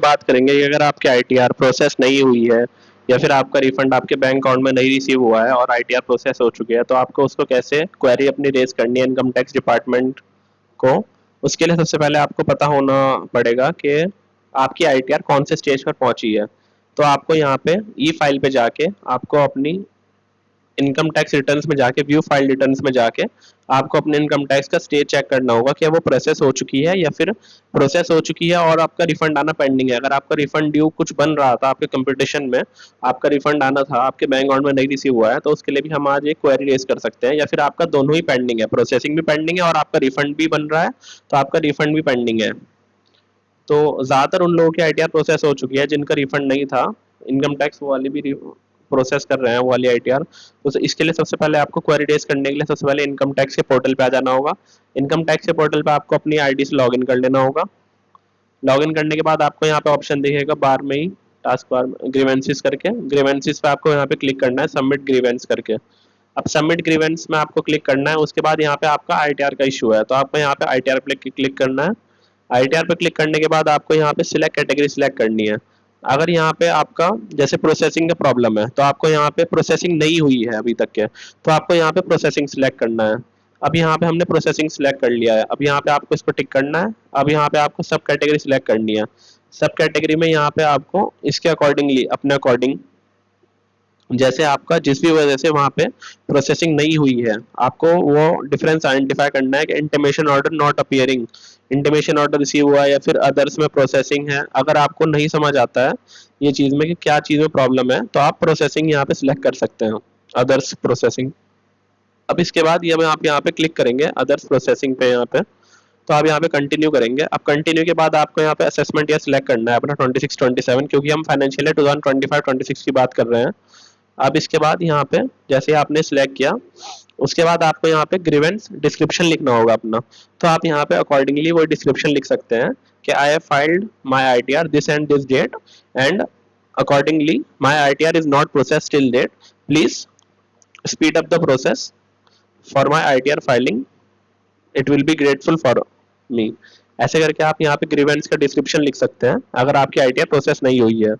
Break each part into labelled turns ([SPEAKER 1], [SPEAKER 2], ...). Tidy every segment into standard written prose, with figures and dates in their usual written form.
[SPEAKER 1] बात करेंगे कि अगर आपकी आईटीआर प्रोसेस नहीं हुई है या फिर आपका रिफंड आपके बैंक अकाउंट में नहीं रिसीव हुआ है और आईटीआर प्रोसेस हो चुकी है, तो आपको उसको कैसे क्वेरी अपनी रेज करनी है इनकम टैक्स डिपार्टमेंट को। उसके लिए सबसे पहले आपको पता होना पड़ेगा कि आपकी आईटीआर कौन से स्टेज पर पहुंची है। तो आपको यहाँ पे ई फाइल पे जाके आपको अपनी इनकम टैक्स रिटर्न्स में जाके व्यू फाइल रिटर्न्स में जाके आपको अपने इनकम टैक्स का स्टेज चेक करना होगा कि वो प्रोसेस हो चुकी है या फिर प्रोसेस हो चुकी है और आपका रिफंड आना पेंडिंग है। अगर आपका रिफंड ड्यू कुछ बन रहा था आपके कंपटीशन में, आपका रिफंड आना था, आपके बैंक अकाउंट में नहीं रिसीव हुआ है, तो उसके लिए भी हम आज एक क्वेरी रेज कर सकते हैं। या फिर आपका दोनों ही पेंडिंग है, प्रोसेसिंग भी पेंडिंग है और आपका रिफंड भी बन रहा है, तो आपका रिफंड भी पेंडिंग है। तो ज़्यादातर उन लोगों की आईटीआर प्रोसेस हो चुकी है जिनका रिफंड नहीं था, इनकम टैक्स वाले भी प्रोसेस कर रहे हैं वो वाली आईटीआर। तो इसके लिए सबसे पहले आपको क्वेरी रेज करने के लिए सबसे पहले इनकम टैक्स के पोर्टल पे आ जाना होगा। इनकम टैक्स के पोर्टल पे आपको अपनी आईडी से लॉगिन कर लेना होगा। लॉगिन करने के बाद आपको यहाँ पे ऑप्शन दिखेगा बार में ही, टास्क बार में ग्रीवेंसेस करके, ग्रीवेंसेस पे आपको यहाँ पे क्लिक करना है सबमिट ग्रीवेंस करके। अब सबमिट ग्रीवेंस में आपको क्लिक करना है। उसके बाद यहाँ पे आपका आईटीआर का इशू है, तो आपको यहाँ पे आईटीआर पे क्लिक करना है। आईटीआर पे क्लिक करने के बाद आपको यहाँ पे सिलेक्ट कैटेगरी सिलेक्ट करनी है। अगर यहाँ पे आपका जैसे प्रोसेसिंग का प्रॉब्लम है, तो आपको यहाँ पे प्रोसेसिंग नहीं हुई है अभी तक के, तो आपको यहाँ पे प्रोसेसिंग सिलेक्ट करना है। अब यहाँ पे हमने प्रोसेसिंग सिलेक्ट कर लिया है। अब यहाँ पे आपको इसको टिक करना है। अब यहाँ पे आपको सब कैटेगरी सिलेक्ट करनी है। सब कैटेगरी में यहाँ पे आपको इसके अकॉर्डिंगली अपने अकॉर्डिंग जैसे आपका जिस भी वजह से वहां पे प्रोसेसिंग नहीं हुई है, आपको वो डिफरेंस आइडेंटिफाई करना है कि intimation order not appearing, intimation order receive हुआ है या फिर अदर्स में प्रोसेसिंग है। अगर आपको नहीं समझ आता है ये चीज में कि क्या चीज में प्रॉब्लम है, तो आप प्रोसेसिंग यहाँ पे सिलेक्ट कर सकते हैं, अदर्स प्रोसेसिंग। अब इसके बाद ये आप यहाँ पे क्लिक करेंगे अदर्स प्रोसेसिंग पे यहाँ पे, तो आप यहाँ पे कंटिन्यू करेंगे। अब कंटिन्यू के बाद आपको यहाँ पे असेसमेंट या सिलेक्ट करना है अपना 26-27, क्योंकि हम फाइनेंशियल 2025-26 की बात कर रहे हैं। अब इसके बाद यहाँ पे जैसे आपने सिलेक्ट किया, उसके बाद आपको यहाँ पे ग्रीवेंस डिस्क्रिप्शन लिखना होगा अपना। तो आप यहाँ पे अकॉर्डिंगली वो डिस्क्रिप्शन लिख सकते हैं कि I have filed my ITR this and this date and accordingly my ITR is not process till date, please speed up the process for my ITR filing, it will be grateful for me. ऐसे करके आप यहाँ पे grievance का description लिख सकते हैं अगर आपकी आईटीआर प्रोसेस नहीं हुई है।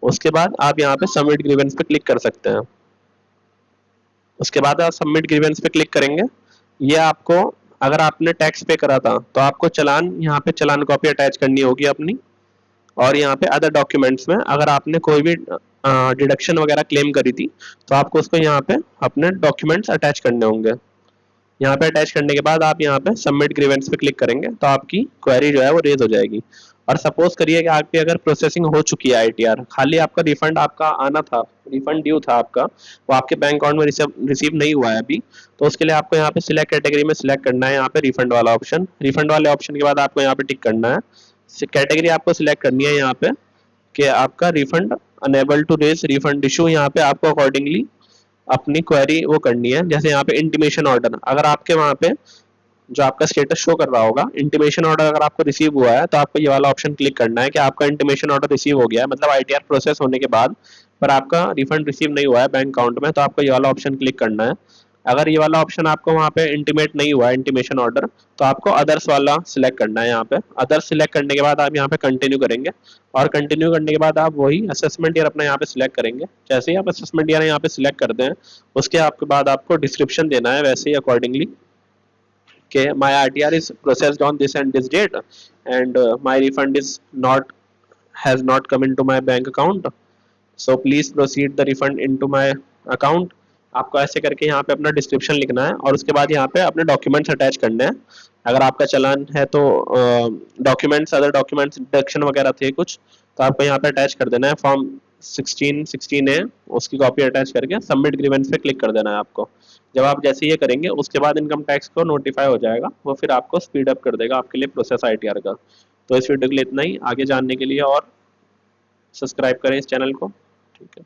[SPEAKER 1] उसके बाद आप यहाँ पे सबमिट ग्रीवेंस पे क्लिक कर सकते हैं। उसके बाद आप सबमिट ग्रीवेंस पे क्लिक करेंगे। ये आपको, अगर आपने टैक्स पे करा था तो आपको चालान, यहाँ पे चालान कॉपी अटैच करनी होगी अपनी। और यहाँ पे अदर डॉक्यूमेंट्स में अगर आपने कोई भी डिडक्शन वगैरह क्लेम करी थी, तो आपको उसको यहाँ पे अपने डॉक्यूमेंट्स अटैच करने होंगे। यहाँ पे अटैच करने के बाद आप यहाँ पे सबमिट ग्रीवेंस पे क्लिक करेंगे तो आपकी क्वेरी जो है वो रेज हो जाएगी। और सपोज करिए कि आपकी अगर प्रोसेसिंग हो चुकी है आईटीआर, खाली आपका रिफंड आपका आना था, रिफंड ड्यू था आपका, वो आपके बैंक अकाउंट में रिसीव नहीं हुआ है अभी, तो उसके लिए आपको यहाँ पे सिलेक्ट कैटेगरी में सिलेक्ट करना है यहाँ पे रिफंड वाला ऑप्शन। रिफंड वाले ऑप्शन के बाद आपको यहाँ पे टिक करना है। कैटेगरी आपको सिलेक्ट करनी है यहाँ पे कि आपका refund unable to raise refund issue, यहाँ पे आपको अकॉर्डिंगली अपनी क्वेरी वो करनी है। जैसे यहाँ पे इंटीमेशन ऑर्डर, अगर आपके वहाँ पे जो आपका स्टेटस शो कर रहा होगा इंटीमेशन ऑर्डर अगर आपको रिसीव हुआ है, तो आपको ये वाला ऑप्शन क्लिक करना है कि आपका इंटीमेशन ऑर्डर रिसीव हो गया है, मतलब आईटीआर प्रोसेस होने के बाद पर आपका रिफंड रिसीव नहीं हुआ है बैंक अकाउंट में, तो आपको ये वाला ऑप्शन क्लिक करना है। अगर ये वाला ऑप्शन आपको वहाँ पे इंटीमेट नहीं हुआ है इंटीमेशन ऑर्डर, तो आपको अदर्स वाला सिलेक्ट करना है। यहाँ पे अदर्स सिलेक्ट करने के बाद आप यहाँ पे कंटिन्यू करेंगे। और कंटिन्यू करने के बाद आप वही असेसमेंट ईयर अपना यहाँ पे सिलेक्ट करेंगे। जैसे ही आप असेसमेंट ईयर यहाँ पे सिलेक्ट करते हैं, उसके आपके बाद आपको डिस्क्रिप्शन देना है वैसे ही अकॉर्डिंगली कि my RTR is processed on this and this date and my refund is not has not come into my bank account, so please proceed the refund into my account। आपको ऐसे करके यहाँ पे अपना डिस्क्रिप्शन लिखना है और उसके बाद यहाँ पे अपने डॉक्यूमेंट्स अटैच करने हैं। अगर आपका चालान है तो डॉक्यूमेंट्स, अदर डॉक्यूमेंट्स डिडक्शन वगैरह थे कुछ, तो आपको यहाँ पे अटैच कर देना है फॉर्म 16 उसकी कॉपी अटैच करके सबमिट ग्रीवेंस पे क्लिक कर देना है आपको। जब आप जैसे ये करेंगे उसके बाद इनकम टैक्स को नोटिफाई हो जाएगा, वो फिर आपको स्पीड अप कर देगा आपके लिए प्रोसेस आईटीआर का। तो इस वीडियो के लिए इतना ही, आगे जानने के लिए और सब्सक्राइब करें इस चैनल को। ठीक है।